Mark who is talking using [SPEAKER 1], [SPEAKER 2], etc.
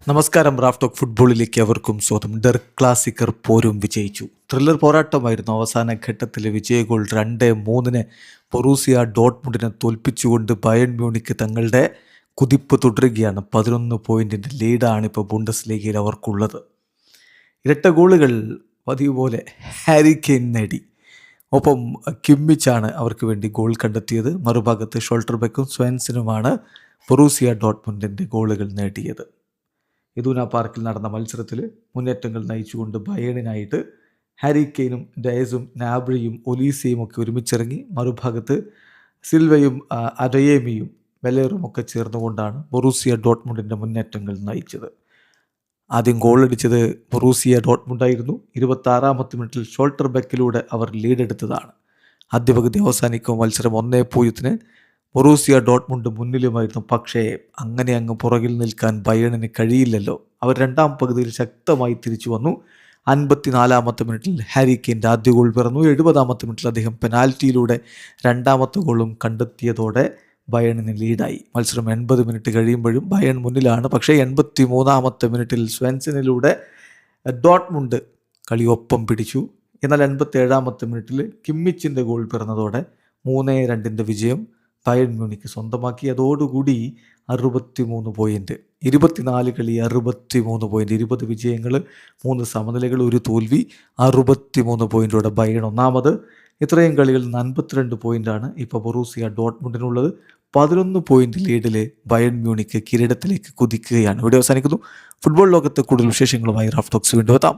[SPEAKER 1] നമസ്കാരം. Raf talk ഫുട്ബോളിലേക്ക് അവർക്കും സ്വാഗതം. ഡെർ ക്ലാസിക്കർ പോരും വിജയിച്ചു. ത്രില്ലർ പോരാട്ടമായിരുന്നു. അവസാന ഘട്ടത്തിലെ വിജയ ഗോൾ 2-3 ബൊറൂസിയ ഡോട്ട്മുണ്ടിനെ തോൽപ്പിച്ചുകൊണ്ട് ബയൺ മ്യൂണിക്ക് തങ്ങളുടെ കുതിപ്പ് തുടരുകയാണ്. 11 പോയിന്റിൻ്റെ ലീഡാണ് ഇപ്പോൾ ബുണ്ടസ് ലീഗയിൽ അവർക്കുള്ളത്. ഇരട്ട ഗോളുകൾ പതിവ് പോലെ ഹാരി കെയ്ൻ നേടി. ഒപ്പം കിമ്മിച്ചാണ് അവർക്ക് വേണ്ടി ഗോൾ കണ്ടെത്തിയത്. മറുഭാഗത്ത് ഷോൾട്ടർബെക്കും സ്വെൻസനുമാണ് ബൊറൂസിയ ഡോട്ട്മുണ്ടിൻ്റെ ഗോളുകൾ നേടിയത്. ഇദൂന പാർക്കിൽ നടന്ന മത്സരത്തിൽ മുന്നേറ്റങ്ങൾ നയിച്ചുകൊണ്ട് ബയേണിനായിട്ട് ഹാരി കെയ്നും ഡയസും നാബ്രിയും ഒലീസയും ഒക്കെ ഒരുമിച്ചിറങ്ങി. മറുഭാഗത്ത് സിൽവയും അഡയേമിയും വെലേറും ഒക്കെ ചേർന്നുകൊണ്ടാണ് ബൊറൂസിയ ഡോട്ട്മുണ്ടിൻ്റെ മുന്നേറ്റങ്ങൾ നയിച്ചത്. ആദ്യം ഗോളടിച്ചത് ബൊറൂസിയ ഡോട്ട്മുണ്ടായിരുന്നു. 26-ാമത്തെ മിനിറ്റിൽ ഷോൾട്ടർബെക്കിലൂടെ അവർ ലീഡെടുത്തതാണ്. ആദ്യ പകുതി അവസാനിക്കും മത്സരം 1-0 ബൊറൂസിയ ഡോട്ട്മുണ്ട് മുന്നിലുമായിരുന്നു. പക്ഷേ അങ്ങനെ അങ്ങ് പുറകിൽ നിൽക്കാൻ ബയേണിന് കഴിയില്ലല്ലോ. അവർ രണ്ടാം പകുതിയിൽ ശക്തമായി തിരിച്ചു വന്നു. 54-ാമത്തെ മിനിറ്റിൽ ഹാരി കെയ്ൻ്റെ ആദ്യ ഗോൾ പിറന്നു. 70-ാമത്തെ മിനിറ്റിൽ അദ്ദേഹം പെനാൽറ്റിയിലൂടെ രണ്ടാമത്തെ ഗോളും കണ്ടെത്തിയതോടെ ബയേണിന് ലീഡായി. മത്സരം 80 മിനിറ്റ് കഴിയുമ്പോഴും ബയേൺ മുന്നിലാണ്. പക്ഷേ 83-ാമത്തെ മിനിറ്റിൽ സ്വെൻസനിലൂടെ ഡോട്ട്മുണ്ട് കളി ഒപ്പം പിടിച്ചു. എന്നാൽ 87-ാമത്തെ മിനിറ്റിൽ കിമ്മിച്ചിൻ്റെ ഗോൾ പിറന്നതോടെ 3-2 വിജയം ബയൺ മ്യൂണിക്ക് സ്വന്തമാക്കി. അതോടുകൂടി 63 പോയിൻറ്റ്, 24 കളി 63 പോയിൻറ്റ്, 20 വിജയങ്ങൾ, 3 സമനിലകൾ, 1 തോൽവി, 63 പോയിൻറ്റോടെ ബയൺ ഒന്നാമത്. ഇത്രയും കളികളിൽ 52 പോയിൻ്റാണ് ഇപ്പോൾ ബൊറൂസിയ ഡോട്ട്മുണ്ടിനുള്ളത്. 11 പോയിൻറ്റ് ലീഡിൽ ബയൺ മ്യൂണിക്ക് കിരീടത്തിലേക്ക് കുതിക്കുകയാണ്. ഇവിടെ അവസാനിക്കുന്നു. ഫുട്ബോൾ ലോകത്ത് കൂടുതൽ വിശേഷങ്ങളുമായി റാഫ് ടോക്സ് വീണ്ടും എത്താം.